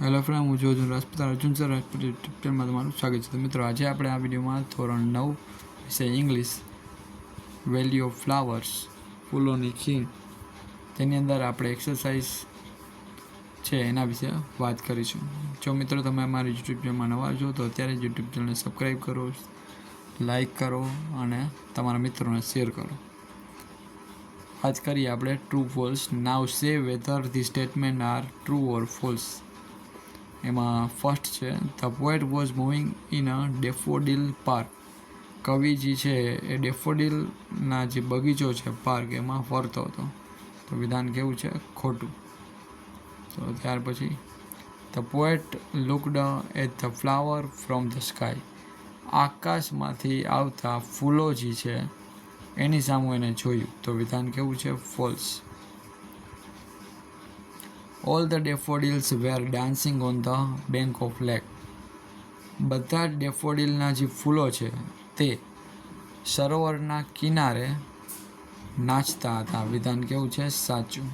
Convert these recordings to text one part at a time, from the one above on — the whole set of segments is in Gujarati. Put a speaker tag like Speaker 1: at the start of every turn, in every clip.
Speaker 1: હેલો ફ્રેન્ડ, હું જોજું રાજપૂત અર્જુન સર રાજપૂત યુટ્યુબ ચેનલમાં તમારું સ્વાગત છે. તો મિત્રો, આજે આપણે આ વિડીયોમાં ધોરણ 9 વિષય ઇંગ્લિશ વેલ્યુ ઓફ ફ્લાવર્સ ફૂલોની ખીણ તેની અંદર આપણે એક્સરસાઇઝ છે એના વિશે વાત કરીશું. જો મિત્રો તમે અમારી યુટ્યુબ ચેનલમાં નવા છો તો અત્યારે જ યુટ્યુબ ચેનલને સબસ્ક્રાઈબ કરો, લાઈક કરો અને તમારા મિત્રોને શેર કરો. વાત કરીએ આપણે true false. Now say whether the statement are true or false. એમાં ફર્સ્ટ છે, the poet was moving in a daffodil park. કવિજી છે એ ડેફોડિલના જે બગીચો છે પાર્ક એમાં ફરતો હતો. તો વિધાન કેવું છે? ખોટું. તો ત્યાર પછી, the poet looked at the flower from the sky. આકાશમાંથી આવતા ફૂલોજી છે એની સામે એને જોયું. તો વિધાન કેવું છે? False. All the daffodils were dancing on the bank of lake. બધા ડેફોડિલના જે ફૂલો છે તે સરોવરના કિનારે નાચતા હતા. વિધાન કેવું છે? સાચું.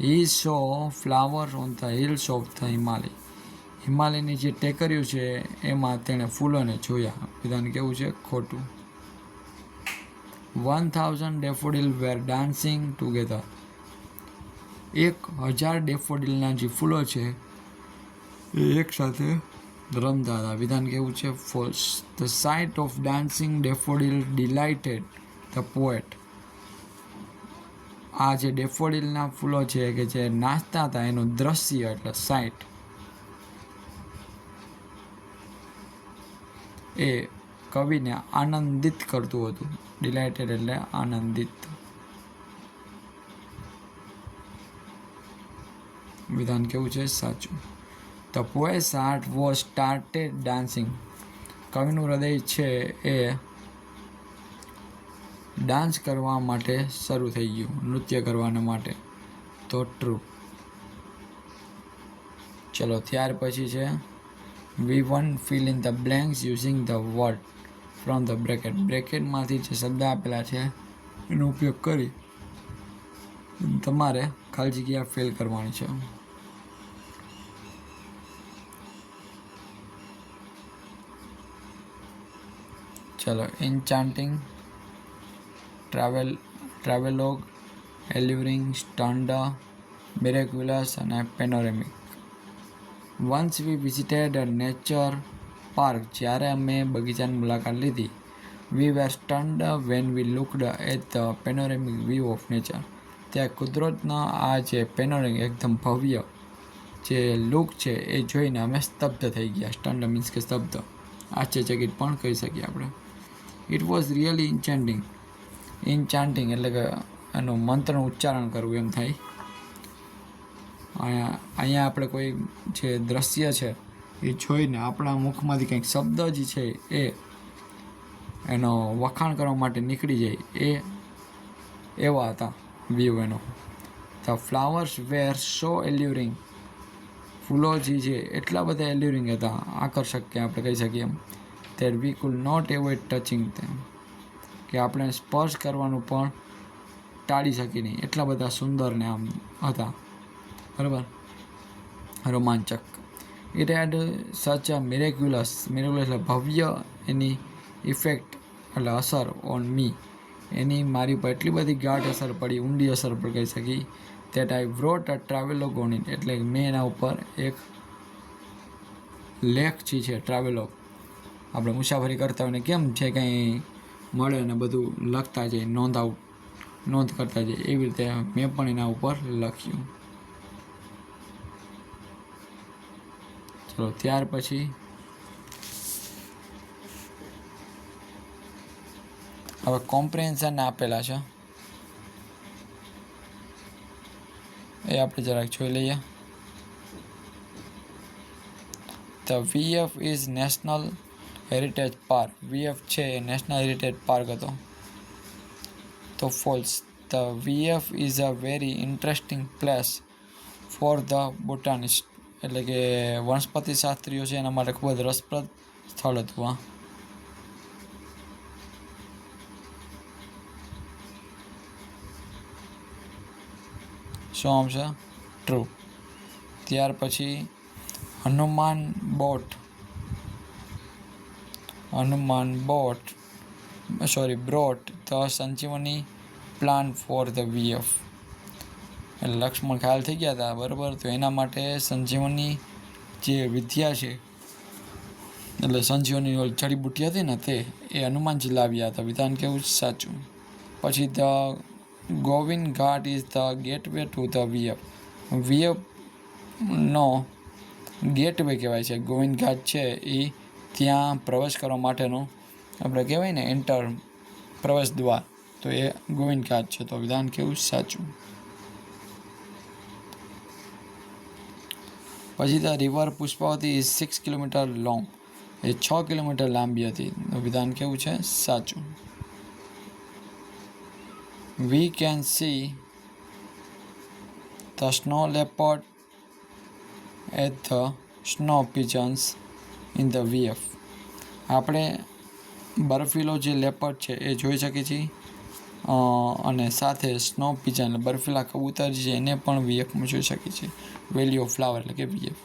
Speaker 1: He saw flowers on the hills of the Himalaya. હિમાલયની જે ટેકરીઓ છે એમાં તેણે ફૂલોને જોયા. વિધાન કેવું છે? ખોટું. 1000 daffodils were dancing together. 1000 ડેફોડિલના જે ફૂલો છે એ એકસાથે રમતા હતા. વિધાન કેવું છે? False. The sight of dancing daffodil delighted the poet. આ જે ડેફોડિલના ફૂલો છે કે જે નાચતા હતા એનું દ્રશ્ય એટલે સાઇટ એ કવિને આનંદિત કરતું હતું. ડિલાઇટેડ એટલે આનંદિત. વિધાન કેવું છે? સાચું. The poet's heart was started dancing. કવિનું હૃદય છે એ ડાન્સ કરવા માટે શરૂ થઈ ગયું, નૃત્ય કરવાના માટે. તો ટ્રુ. ચલો ત્યાર પછી છે, we one fill in the blanks using the word from the bracket. બ્રેકેટમાંથી જે શબ્દ આપેલા છે એનો ઉપયોગ કરી તમારે ખાલી જગ્યા ફિલ કરવાની છે. ચલો, એન્ચાન્ટિંગ, ટ્રાવેલોગ, એલ્યુરિંગ, સ્ટન્ડ, મિરેક્યુલસ અને panoramic. Once we visited a nature park. જ્યારે અમે બગીચાની મુલાકાત લીધી. We were stunned when we looked at the panoramic view of nature. ત્યાં કુદરતના આ જે પેનોરેમિક એકદમ ભવ્ય જે લુક છે એ જોઈને અમે સ્તબ્ધ થઈ ગયા. સ્ટન્ડ મીન્સ કે સ્તબ્ધ, આશ્ચર્યચકિત પણ કહી શકીએ આપણે. It was really enchanting. Enchanting એટલે કે એનું મંત્રનું ઉચ્ચારણ કરવું એમ થાય. અહીંયા આપણે કોઈ જે દ્રશ્ય છે એ જોઈને આપણા મુખમાંથી કંઈક શબ્દ જ છે એ એનો વખાણ કરવા માટે નીકળી જાય એવા હતા વ્યૂ એનો. ધ ફ્લાવર્સ વેર સો એલ્યુરિંગ. ફૂલો જે છે એટલા બધા એલ્યુરિંગ હતા, આકર્ષક કે આપણે કહી શકીએ એમ, that we could not avoid touching them. કે આપણે સ્પર્શ કરવાનું પણ ટાળી શકી નહીં, એટલા બધા સુંદર ને આમ હતા. બરાબર, રોમાંચક. ઇટ હેડ સચ અ મિરેક્યુલસ એટલે ભવ્ય એની ઇફેક્ટ એટલે અસર ઓન મી. એની મારી પર એટલી બધી ગાઢ અસર પડી, ઊંડી અસર પર કહી શકી. that I wrote a travelogue on it. એટલે મેં એના ઉપર એક લેખ છે ટ્રાવેલોગ. આપણે મુસાફરી કરતા હોય ને કેમ છે કંઈ મળે ને બધું લખતા જાય, નોંધ કરતા જાય, એવી રીતે મેં પણ એના ઉપર લખ્યું. ચલો ત્યાર પછી હવે કોમ્પ્રિહેન્શન આપેલા છે એ આપણે જરાક જોઈ લઈએ. The VF is national heritage park. VF છે એ નેશનલ હેરિટેજ પાર્ક હતો. તો falls. The VF is a very interesting place for the botanist. એટલે કે વનસ્પતિ શાસ્ત્રીઓ છે એના માટે ખૂબ જ રસપ્રદ સ્થળ હતું. શું આવશે? ટ્રુ. ત્યાર પછી Hanuman brought the Sanjeevani plan for the VF. એટલે લક્ષ્મણ ઘાયલ થઈ ગયા હતા, બરાબર, તો એના માટે સંજીવની જે વિદ્યા છે, એટલે સંજીવની જડીબુટ્ટી હતી ને તે એ હનુમાનજી લાવ્યા હતા. વિધાન કેવું સાચું. પછી the Govind Ghat is the gateway to the VF. VFનો ગેટવે કહેવાય છે. ગોવિંદ ઘાટ છે એ ત્યાં પ્રવેશ કરવા માટેનો આપણે કહેવાય ને પ્રવેશ દ્વાર, તો એ ગોવિંદ ઘાટ છે. તો વિધાન કેવું સાચું. પછી the river Pushpavati is 6 kilometre long. એ 6 કિલોમીટર લાંબી હતી. તો વિધાન કેવું છે સાચું. We can see the snow leopard at the snow pigeons in the VF. આપણે બરફીલો જે લેપર્ડ છે એ જોઈ શકીએ છીએ, અને સાથે સ્નો પિજન બરફીલા કબૂતર છે એને પણ VFમાં જોઈ શકીએ છીએ. વેલી ઓફ ફ્લાવર એટલે કે VF.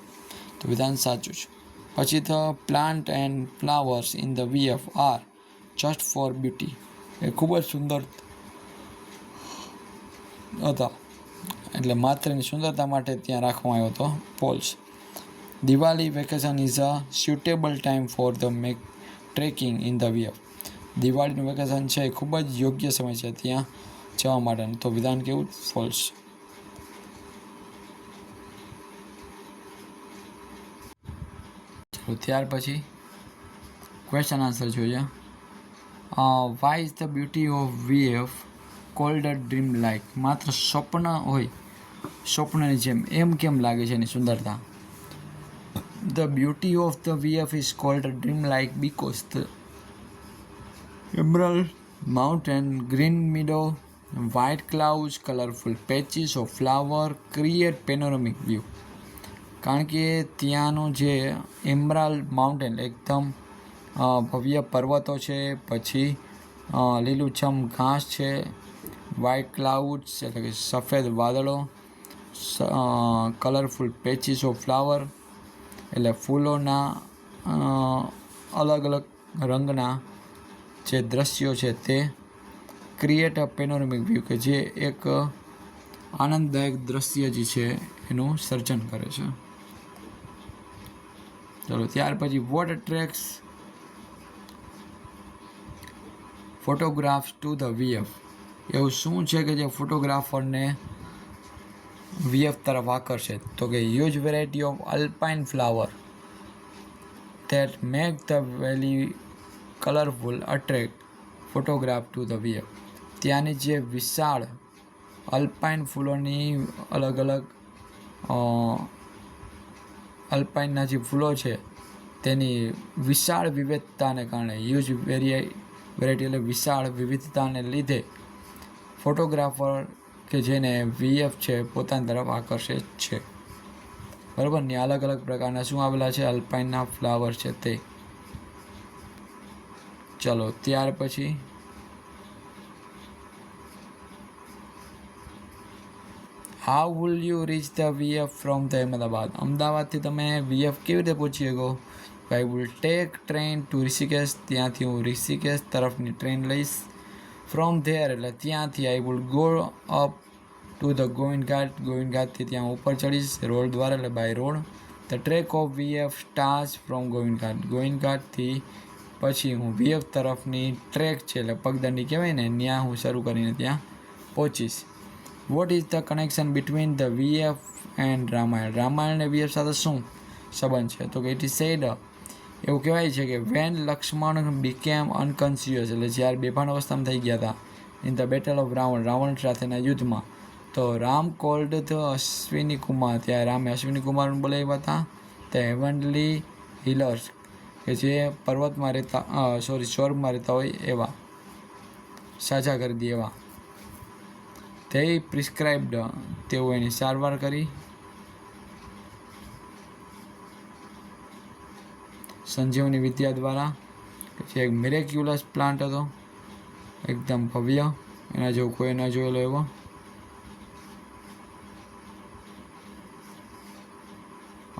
Speaker 1: તો વિધાન સાચું છે. પછી the plant and flowers in the VF are just for beauty. એ ખૂબ જ સુંદર હતા, એટલે માત્ર એની સુંદરતા માટે ત્યાં રાખવામાં આવ્યો હતો પોલ્સ. Diwali vacation is a suitable time for the trekking in the VF. દિવાળીનું વેકેશન છે એ ખૂબ જ યોગ્ય સમય છે ત્યાં જવા માટેનું. તો વિધાન કેવું ફોલ્સ. ચલો ત્યાર પછી ક્વેશ્ચન આન્સર જોઈએ. Why is the beauty of VF called a dream like. માત્ર સ્વપ્નની જેમ એમ કેમ લાગે છે એની સુંદરતા. The beauty of the VF is called a dream-like because the emerald mountain, green meadow, white clouds, colorful patches of flower create panoramic view. કારણ કે ત્યાંનું જે એમરાલ્ડ માઉન્ટેન એકદમ ભવ્ય પર્વતો છે, પછી લીલુંછમ ઘાસ છે, વ્હાઇટ ક્લાઉડ્સ એટલે કે સફેદ વાદળો, કલરફુલ પેચીસ ઓફ ફ્લાવર એટલે ફૂલોના અલગ અલગ રંગના જે દ્રશ્યો છે તે ક્રિએટ અ પેનોરેમિક વ્યૂ કે જે એક આનંદદાયક દ્રશ્ય જે છે એનું સર્જન કરે છે. ચલો ત્યાર પછી what attracts photographs to the VF. એવું શું છે કે જે ફોટોગ્રાફરને VF તરફ આકર્ષે. તો કે huge variety of Alpine flower that make the valley colorful attract photograph to the VF. ત્યાંની જે વિશાળ અલ્પાઇન ફૂલોની અલગ અલગ અલ્પાઇનના જે ફૂલો છે તેની વિશાળ વિવિધતાને કારણે, હ્યુજ વેરાયટી એટલે વિશાળ વિવિધતાને લીધે ફોટોગ્રાફર કે જેને VF છે પોતાની તરફ આકર્ષે છે. બરાબર ને. અલગ અલગ પ્રકારના શું આવેલા છે અલ્પાઇનના ફ્લાવર છે તે. ચલો ત્યાર પછી how will you reach the VF from the Ahmedabad. અમદાવાદથી તમે VF કેવી રીતે પહોંચી શકો. I will take train to Rishikesh. ત્યાંથી હું ઋષિકેશ તરફની ટ્રેન લઈશ. ફ્રોમ ધેર એટલે ત્યાંથી I will go up to the Govind Ghat. Govind ઘાટથી ત્યાં ઉપર ચડીશ રોડ દ્વારા એટલે by road. The trek of VF starts from Govind Ghat. Govind ઘાટથી પછી હું VF તરફની ટ્રેક છે એટલે પગદંડી કહેવાય ને ત્યાં હું શરૂ કરીને ત્યાં પહોંચીશ. What is the connection between the VF and Ramayana. Ramayana અને VF સાથે શું સંબંધ છે. તો કે ઇટ ઇઝ સેડ એવું કહેવાય છે કે વેન લક્ષ્મણ બીકેમ અનકોન્શિયસ એટલે જ્યારે બેભાન અવસ્થામાં થઈ ગયા હતા in the battle of Ravan સાથેના યુદ્ધમાં, તો રામ કોલ્ડ ધ અશ્વિની કુમાર. ત્યારે રામે અશ્વિની કુમારને બોલાવ્યા હતા. ધ હેવનલી હિલર્સ કે જે પર્વતમાં રહેતા સ્વર્ગમાં રહેતા હોય એવા, સાજા કરી દે એવા. તે પ્રિસ્ક્રાઇબ્ડ તેઓ એની સારવાર કરી. સંજીવની વિદ્યા દ્વારા કે જે એક મિરેક્યુલસ પ્લાન્ટ હતો એકદમ ભવ્ય, એના જેવું કોઈ ન જોયેલો એવો.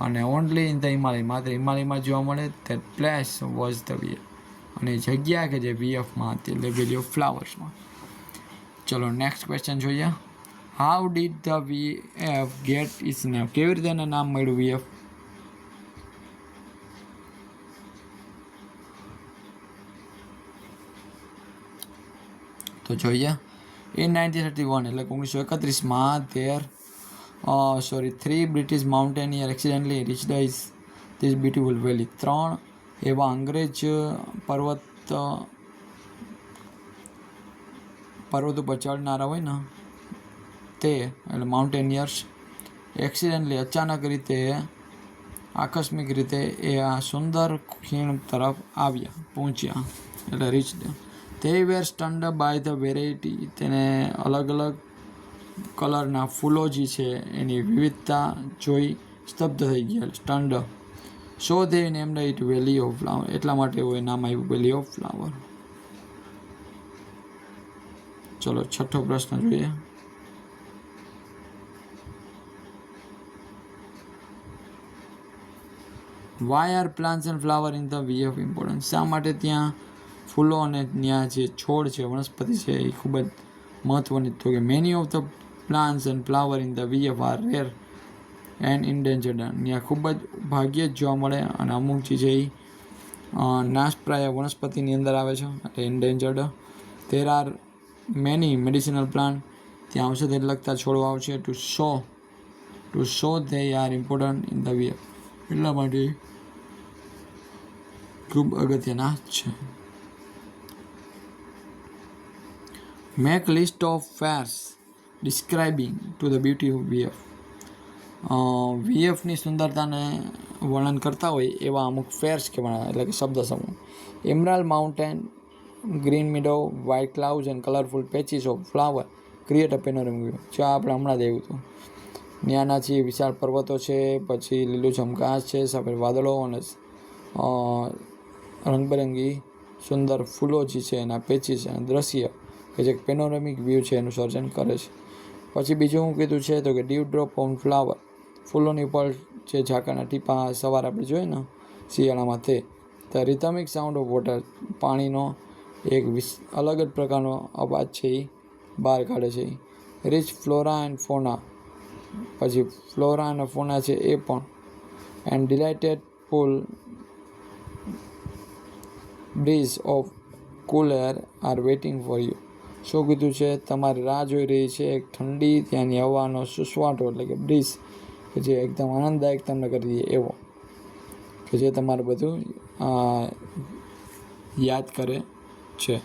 Speaker 1: અને ઓનલી ઇન ધ હિમાલય, માત્ર હિમાલયમાં જોવા મળે. That place was the VF, અને જગ્યા કે જે વીએફમાં હતી એટલે વેલી ઓફ ફ્લાવર્સમાં. ચલો નેક્સ્ટ ક્વેશ્ચન જોઈએ. How did the VF get its name, કેવી રીતે એને નામ મળ્યું વીએફ? તો જોઈએ. ઇન 1931 એટલે 1931માં three British mountaineer accidentally reached this beautiful valley. 3 એવા અંગ્રેજ પર્વત ઉપર ચડનારા હોય ને તે એટલે માઉન્ટેનિયર્સ એક્સિડેન્ટલી અચાનક રીતે આકસ્મિક રીતે એ આ સુંદર ખીણ તરફ પહોંચ્યા એટલે reached. They were stunned by the variety, તેને અલગ અલગ કલરના ફૂલો જે છે એની વિવિધતા જોઈ સ્તબ્ધ થઈ ગયા. સ્ટન્ડ. સો they named it Valley of Flower, એટલા માટે એવું નામ આવ્યું વેલી ઓફ ફ્લાવર. ચલો છઠ્ઠો પ્રશ્ન જોઈએ. Why are plants and flowers in the VF important? શા માટે ત્યાં ફૂલો અને ત્યાં જે છોડ છે વનસ્પતિ છે એ ખૂબ જ મહત્ત્વની. તો કે many of the plants and flower in the VF are rare and endangered. ત્યાં ખૂબ જ ભાગ્યે જ જોવા મળે અને અમુક ચીજ એ નાશપ્રાય વનસ્પતિની અંદર આવે છે એટલે endangered. There are many medicinal plant, ત્યાં ઔષધિ લગતા છોડવા આવશે. To show they are important in the VF, એટલા માટે ખૂબ અગત્યના છે. Make list of phrases describing to the beauty of VF. VFની સુંદરતાને વર્ણન કરતા હોય એવા અમુક ફેર્સ કહેવાના એટલે કે શબ્દ સમૂહ. Emerald mountain, green meadow, white clouds and colourful patches of flower create a panoramic view. જે આપણે હમણાં જ આવ્યું હતું. ત્યાંના છે વિશાળ પર્વતો છે, પછી લીલુંછમ ઘાસ છે, સફેદ વાદળો અને રંગબેરંગી સુંદર ફૂલો જે છે એના પેચીસ અને દ્રશ્ય કે જે પેનોરેમિક વ્યૂ છે એનું સર્જન કરે છે. પછી બીજું હું કીધું છે તો કે ડ્યુ ડ્રોપ ઓન ફ્લાવર, ફૂલોની ઉપર જે ઝાકળના ટીપા સવારે આપણે જોઈએ ને શિયાળામાં તે. The rhythmic sound of water, પાણીનો એક અલગ જ પ્રકારનો અવાજ છે એ બહાર કાઢે છે. રીચ ફ્લોરા એન્ડ ફોના, પછી ફ્લોરા અને ફોના છે એ પણ. And delighted pull breeze of cool air are waiting for you. શું કીધું છે? તમારી રાહ જોઈ રહી છે એક ઠંડી ત્યાંની હવાનો સુસવાટો એટલે કે બ્રીઝ કે જે એકદમ આનંદદાયક તમને કરી દે એવો, કે જે તમારે બધું યાદ કરે છે,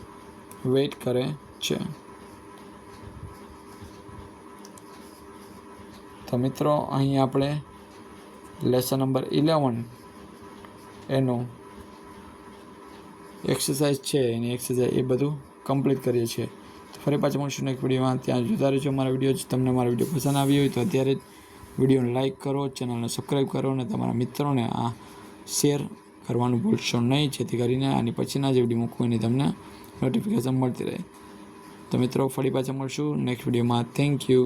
Speaker 1: વેઇટ કરે છે. તો મિત્રો અહીં આપણે લેસન નંબર 11 એનું એક્સરસાઇઝ છે એની એક્સરસાઇઝ એ બધું કમ્પ્લીટ કરીએ છીએ. તો ફરી પાછા મળશું એક વિડીયોમાં. ત્યાં જોતા રહેજો મારા વિડીયો. તમને મારો વિડીયો પસંદ આવ્યો હોય તો અત્યારે જ વિડીયોને લાઇક કરો, ચેનલને સબસ્ક્રાઈબ કરો અને તમારા મિત્રોને આ શેર કરવાનું ભૂલશો નહીં, જેથી કરીને આની પછીના જે વિડીયો મૂકવું એની તમને નોટિફિકેશન મળતી રહે. તો મિત્રો ફરી પાછા મળશું નેક્સ્ટ વિડીયોમાં. Thank you.